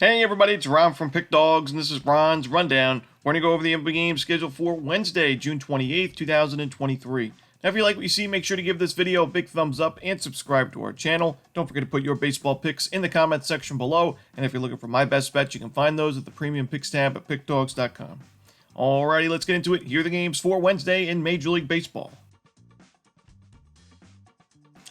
Hey everybody, it's Ron from Pick Dawgz, and this is Ron's Rundown. We're going to go over the MLB game schedule for Wednesday, June 28th, 2023. Now, if you like what you see, make sure to give this video a big thumbs up and subscribe to our channel. Don't forget to put your baseball picks in the comments section below, and if you're looking for my best bets, you can find those at the premium picks tab at pickdawgz.com. Alrighty, let's get into it. Here are the games for Wednesday in Major League Baseball.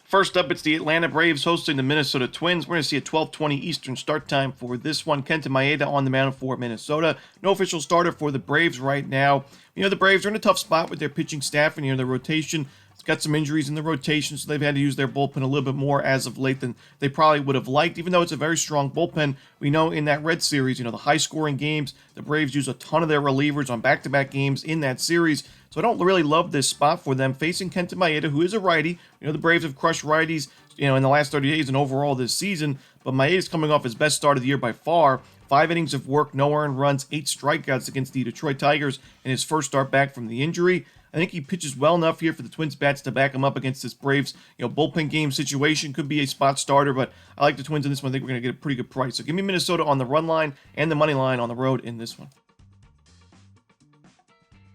First up, it's the Atlanta Braves hosting the Minnesota Twins. We're going to see a 12:20 Eastern start time for this one. Kenta Maeda on the mound for Minnesota. No official starter for the Braves right now. The Braves are in a tough spot with their pitching staff and their rotation. It's got some injuries in the rotation, so they've had to use their bullpen a little bit more as of late than they probably would have liked. Even though it's a very strong bullpen, we know in that Red Series, the high-scoring games, the Braves use a ton of their relievers on back-to-back games in that series. So I don't really love this spot for them facing Kenta Maeda, who is a righty. The Braves have crushed righties, in the last 30 days and overall this season. But Maeda's coming off his best start of the year by far. 5 innings of work, no earned runs, 8 strikeouts against the Detroit Tigers in his first start back from the injury. I think he pitches well enough here for the Twins bats to back him up against this Braves, bullpen game situation. Could be a spot starter, but I like the Twins in this one. I think we're going to get a pretty good price. So give me Minnesota on the run line and the money line on the road in this one.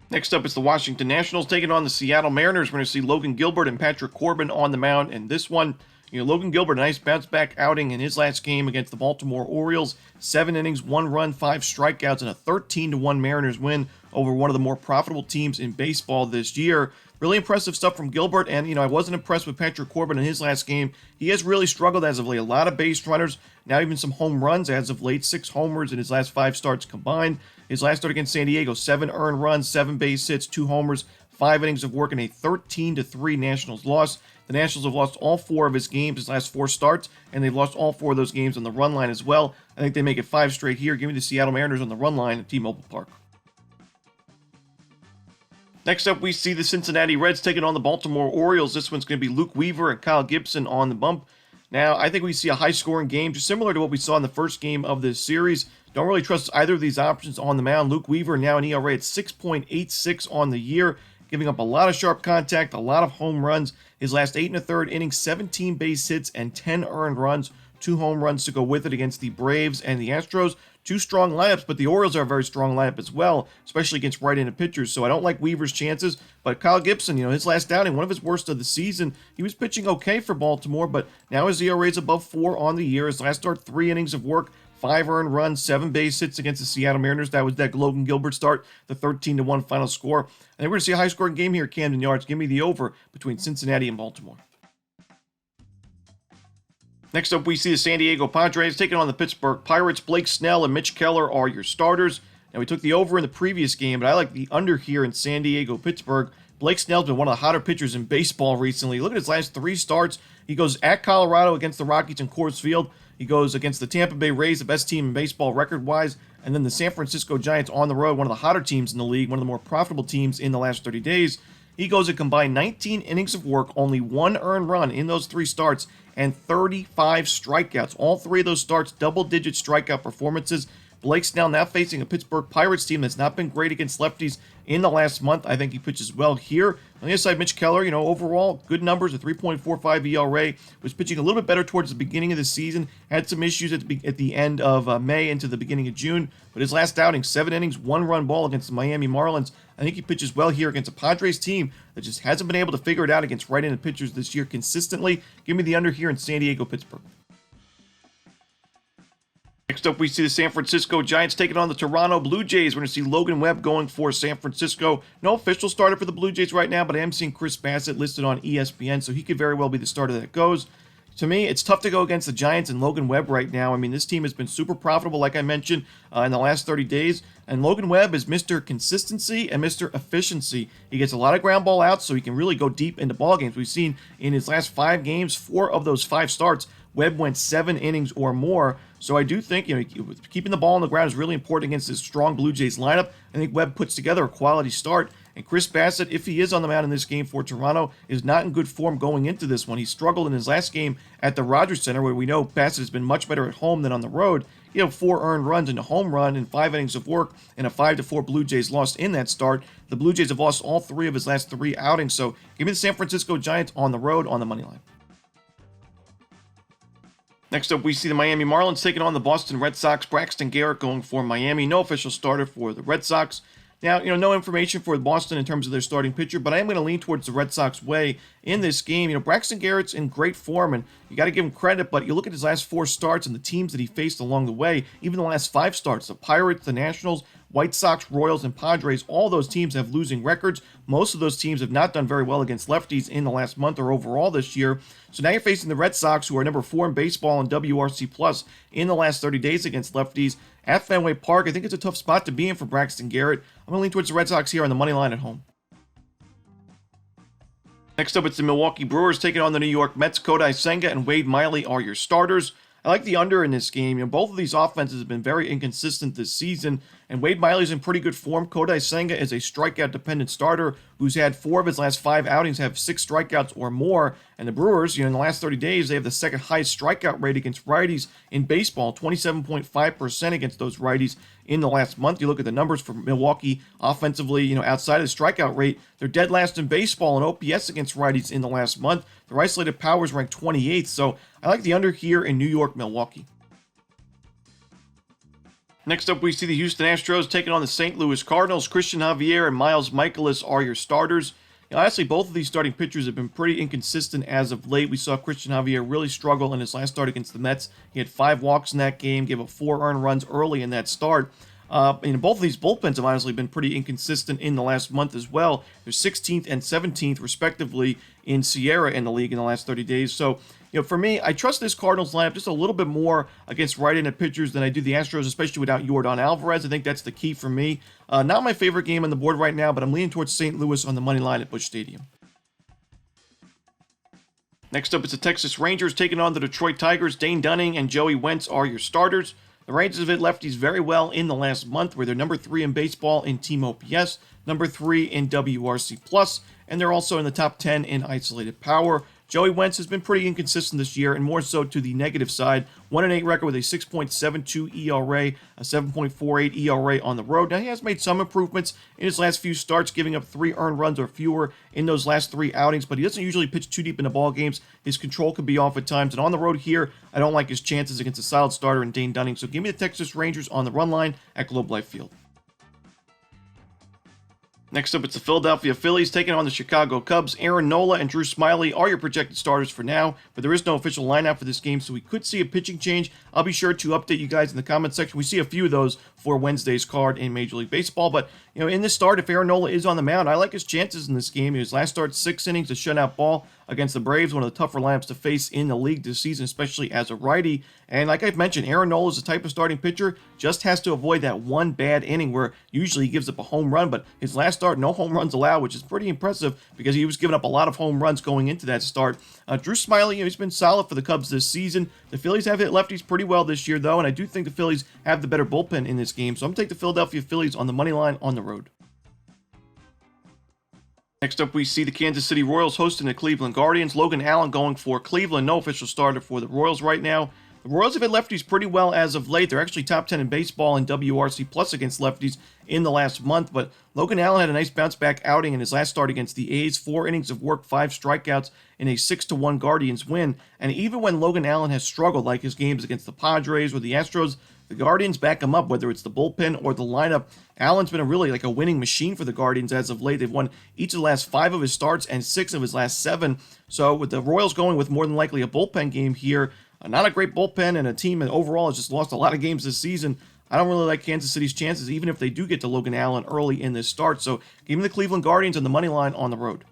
Next up is the Washington Nationals taking on the Seattle Mariners. We're going to see Logan Gilbert and Patrick Corbin on the mound in this one. Logan Gilbert, a nice bounce-back outing in his last game against the Baltimore Orioles. 7 innings, 1 run, 5 strikeouts, and a 13-1 Mariners win over one of the more profitable teams in baseball this year. Really impressive stuff from Gilbert, and, I wasn't impressed with Patrick Corbin in his last game. He has really struggled as of late. A lot of base runners, now even some home runs as of late. 6 homers in his last 5 starts combined. His last start against San Diego, 7 earned runs, 7 base hits, 2 homers, 5 innings of work, and a 13-3 Nationals loss. The Nationals have lost all 4 of his games, his last 4 starts, and they've lost all 4 of those games on the run line as well. I think they make it 5 straight here. Give me the Seattle Mariners on the run line at T-Mobile Park. Next up, we see the Cincinnati Reds taking on the Baltimore Orioles. This one's going to be Luke Weaver and Kyle Gibson on the bump. Now, I think we see a high-scoring game, just similar to what we saw in the first game of this series. Don't really trust either of these options on the mound. Luke Weaver now an ERA at 6.86 on the year, giving up a lot of sharp contact, a lot of home runs. His last 8 1/3 innings, 17 base hits, and 10 earned runs. 2 home runs to go with it against the Braves and the Astros. 2 strong lineups, but the Orioles are a very strong lineup as well, especially against right-handed pitchers. So I don't like Weaver's chances. But Kyle Gibson, his last outing, one of his worst of the season, he was pitching okay for Baltimore, but now his ERA is above 4 on the year. His last start, 3 innings of work, 5 earned runs, 7 base hits against the Seattle Mariners. That was that Logan Gilbert start, the 13-1 final score. I think we're going to see a high-scoring game here at Camden Yards. Give me the over between Cincinnati and Baltimore. Next up, we see the San Diego Padres taking on the Pittsburgh Pirates. Blake Snell and Mitch Keller are your starters. Now, we took the over in the previous game, but I like the under here in San Diego, Pittsburgh. Blake Snell's been one of the hotter pitchers in baseball recently. Look at his last 3 starts. He goes at Colorado against the Rockies in Coors Field. He goes against the Tampa Bay Rays, the best team in baseball record-wise, and then the San Francisco Giants on the road, one of the hotter teams in the league, one of the more profitable teams in the last 30 days. He goes a combined 19 innings of work, only 1 earned run in those 3 starts, and 35 strikeouts. All 3 of those starts, double-digit strikeout performances. Blake Snell now facing a Pittsburgh Pirates team that's not been great against lefties in the last month. I think he pitches well here. On the other side, Mitch Keller, overall, good numbers, a 3.45 ERA. Was pitching a little bit better towards the beginning of the season. Had some issues at the end of May into the beginning of June. But his last outing, 7 innings, 1-run ball against the Miami Marlins. I think he pitches well here against a Padres team that just hasn't been able to figure it out against right-handed pitchers this year consistently. Give me the under here in San Diego, Pittsburgh. Next up, we see the San Francisco Giants taking on the Toronto Blue Jays. We're going to see Logan Webb going for San Francisco. No official starter for the Blue Jays right now, but I am seeing Chris Bassett listed on ESPN, so he could very well be the starter that goes. To me, it's tough to go against the Giants and Logan Webb right now. I mean, this team has been super profitable, like I mentioned, in the last 30 days. And Logan Webb is Mr. Consistency and Mr. Efficiency. He gets a lot of ground ball outs, so he can really go deep into ball games. We've seen in his last 5 games, 4 of those 5 starts, Webb went 7 innings or more. So I do think, keeping the ball on the ground is really important against this strong Blue Jays lineup. I think Webb puts together a quality start. And Chris Bassett, if he is on the mound in this game for Toronto, is not in good form going into this one. He struggled in his last game at the Rogers Center, where we know Bassett has been much better at home than on the road. 4 earned runs and a home run in 5 innings of work, and a 5-4 Blue Jays loss in that start. The Blue Jays have lost all 3 of his last 3 outings. So give me the San Francisco Giants on the road on the money line. Next up, we see the Miami Marlins taking on the Boston Red Sox. Braxton Garrett going for Miami. No official starter for the Red Sox. Now, no information for Boston in terms of their starting pitcher, but I am going to lean towards the Red Sox way in this game. Braxton Garrett's in great form, and you got to give him credit, but you look at his last 4 starts and the teams that he faced along the way, even the last 5 starts, the Pirates, the Nationals, White Sox, Royals, and Padres, all those teams have losing records. Most of those teams have not done very well against lefties in the last month or overall this year. So now you're facing the Red Sox, who are number 4 in baseball in WRC Plus in the last 30 days against lefties at Fenway Park. I think it's a tough spot to be in for Braxton Garrett. I'm going to lean towards the Red Sox here on the money line at home. Next up, it's the Milwaukee Brewers taking on the New York Mets. Kodai Senga and Wade Miley are your starters. I like the under in this game. Both of these offenses have been very inconsistent this season, and Wade Miley's in pretty good form. Kodai Senga is a strikeout-dependent starter who's had 4 of his last 5 outings have 6 strikeouts or more, and the Brewers, in the last 30 days, they have the second highest strikeout rate against righties in baseball, 27.5% against those righties in the last month. You look at the numbers for Milwaukee offensively, outside of the strikeout rate, they're dead last in baseball in OPS against righties in the last month. Their isolated power is ranked 28th, so I like the under here in New York, Milwaukee. Next up, we see the Houston Astros taking on the St. Louis Cardinals. Christian Javier and Miles Michaelis are your starters. Honestly, both of these starting pitchers have been pretty inconsistent as of late. We saw Christian Javier really struggle in his last start against the Mets. He had 5 walks in that game, gave up 4 earned runs early in that start. Both of these bullpens have honestly been pretty inconsistent in the last month as well. They're 16th and 17th, respectively, in Sierra in the league in the last 30 days. So, for me, I trust this Cardinals lineup just a little bit more against right-handed pitchers than I do the Astros, especially without Yordan Alvarez. I think that's the key for me. Not my favorite game on the board right now, but I'm leaning towards St. Louis on the money line at Busch Stadium. Next up, it's the Texas Rangers taking on the Detroit Tigers. Dane Dunning and Joey Wentz are your starters. The Rangers have hit lefties very well in the last month, where they're number 3 in baseball in team OPS, number 3 in WRC+, and they're also in the top 10 in isolated power. Joey Wentz has been pretty inconsistent this year, and more so to the negative side. 1-8 record with a 6.72 ERA, a 7.48 ERA on the road. Now, he has made some improvements in his last few starts, giving up 3 earned runs or fewer in those last 3 outings, but he doesn't usually pitch too deep into ball games. His control can be off at times, and on the road here, I don't like his chances against a solid starter in Dane Dunning. So give me the Texas Rangers on the run line at Globe Life Field. Next up, it's the Philadelphia Phillies taking on the Chicago Cubs. Aaron Nola and Drew Smyly are your projected starters for now, but there is no official lineup for this game, so we could see a pitching change. I'll be sure to update you guys in the comment section. We see a few of those for Wednesday's card in Major League Baseball, but in this start, if Aaron Nola is on the mound, I like his chances in this game. His last start, 6 innings, a shutout ball against the Braves, one of the tougher lineups to face in the league this season, especially as a righty. And like I've mentioned, Aaron Nola is the type of starting pitcher, just has to avoid that one bad inning where usually he gives up a home run, but his last start, no home runs allowed, which is pretty impressive because he was giving up a lot of home runs going into that start. Drew Smyly, he's been solid for the Cubs this season. The Phillies have hit lefties pretty well this year, though, and I do think the Phillies have the better bullpen in this game, so I'm going to take the Philadelphia Phillies on the money line on the road. Next up, we see the Kansas City Royals hosting the Cleveland Guardians. Logan Allen going for Cleveland. No official starter for the Royals right now. The Royals have hit lefties pretty well as of late. They're actually top 10 in baseball in WRC plus against lefties in the last month, but Logan Allen had a nice bounce-back outing in his last start against the A's. 4 innings of work, 5 strikeouts in a 6-1 Guardians win. And even when Logan Allen has struggled, like his games against the Padres or the Astros, the Guardians back him up, whether it's the bullpen or the lineup. Allen's been a winning machine for the Guardians as of late. They've won each of the last 5 of his starts and 6 of his last 7. So with the Royals going with more than likely a bullpen game here, not a great bullpen and a team that overall has just lost a lot of games this season, I don't really like Kansas City's chances, even if they do get to Logan Allen early in this start. So give me the Cleveland Guardians on the money line on the road.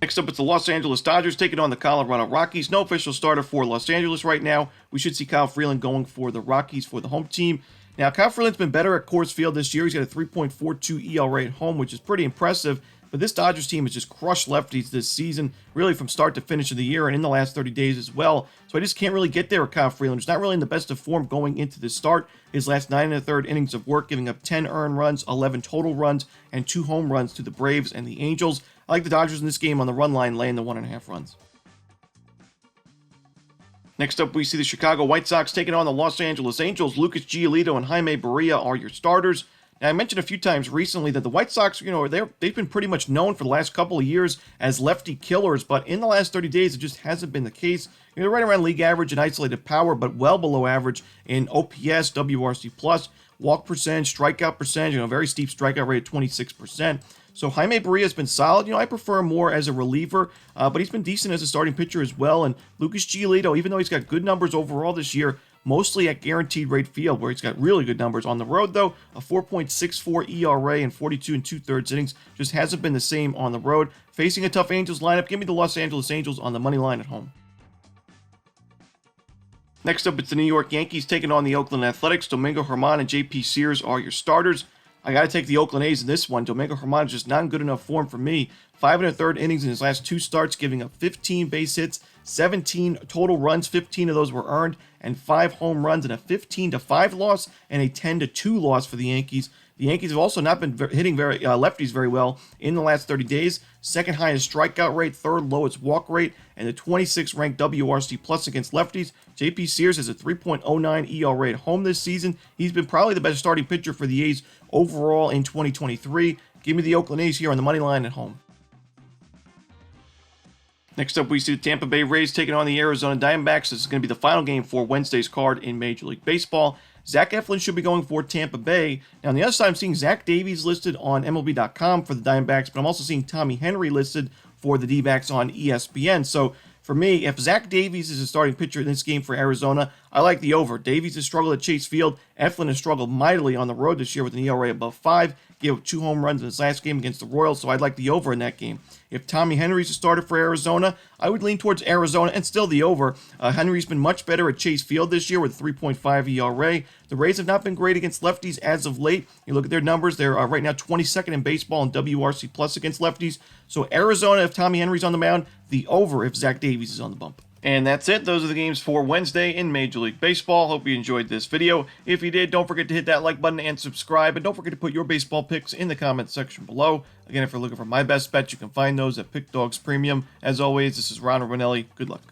Next up, it's the Los Angeles Dodgers taking on the Colorado Rockies. No official starter for Los Angeles right now. We should see Kyle Freeland going for the Rockies for the home team. Now, Kyle Freeland's been better at Coors Field this year. He's got a 3.42 ERA at home, which is pretty impressive. But this Dodgers team has just crushed lefties this season, really from start to finish of the year and in the last 30 days as well. So I just can't really get there with Kyle Freeland. He's not really in the best of form going into this start. His last 9 1/3 innings of work, giving up 10 earned runs, 11 total runs, and 2 home runs to the Braves and the Angels. I like the Dodgers in this game on the run line, laying the 1.5 runs. Next up, we see the Chicago White Sox taking on the Los Angeles Angels. Lucas Giolito and Jaime Barria are your starters. Now, I mentioned a few times recently that the White Sox, they've been pretty much known for the last couple of years as lefty killers, but in the last 30 days, it just hasn't been the case. They're right around league average in isolated power, but well below average in OPS, WRC+, walk percentage, strikeout percentage, very steep strikeout rate at 26%. So Jaime Barria has been solid. I prefer him more as a reliever, but he's been decent as a starting pitcher as well. And Lucas Giolito, even though he's got good numbers overall this year, mostly at guaranteed rate field, where he's got really good numbers. On the road, though, a 4.64 ERA and 42 2/3 innings just hasn't been the same on the road. Facing a tough Angels lineup, give me the Los Angeles Angels on the money line at home. Next up, it's the New York Yankees taking on the Oakland Athletics. Domingo Germán and JP Sears are your starters. I got to take the Oakland A's in this one. Domingo Germán is just not in good enough form for me. 5 1/3 innings in his last 2 starts, giving up 15 base hits, 17 total runs, 15 of those were earned, and 5 home runs, and a 15-5 loss and a 10-2 loss for the Yankees. The Yankees have also not been hitting lefties very well in the last 30 days. Second highest strikeout rate, third lowest walk rate, and the 26th ranked WRC+ against lefties. JP Sears has a 3.09 ERA at home this season. He's been probably the best starting pitcher for the A's overall in 2023. Give me the Oakland A's here on the money line at home. Next up, we see the Tampa Bay Rays taking on the Arizona Diamondbacks. This is going to be the final game for Wednesday's card in Major League Baseball. Zach Eflin should be going for Tampa Bay. Now, on the other side, I'm seeing Zach Davies listed on MLB.com for the Diamondbacks, but I'm also seeing Tommy Henry listed for the D-backs on ESPN. So, for me, if Zach Davies is a starting pitcher in this game for Arizona, I like the over. Davies has struggled at Chase Field. Eflin has struggled mightily on the road this year with an ERA above 5. Gave up 2 home runs in his last game against the Royals, so I'd like the over in that game. If Tommy Henry's a starter for Arizona, I would lean towards Arizona and still the over. Henry's been much better at Chase Field this year with a 3.5 ERA. The Rays have not been great against lefties as of late. You look at their numbers, they're right now 22nd in baseball in WRC+ against lefties. So Arizona, if Tommy Henry's on the mound, the over if Zach Davies is on the bump. And that's it. Those are the games for Wednesday in Major League Baseball. Hope you enjoyed this video. If you did, don't forget to hit that like button and subscribe. And don't forget to put your baseball picks in the comments section below. Again, if you're looking for my best bets, you can find those at Pickdawgz Premium. As always, this is Ron Romanelli. Good luck.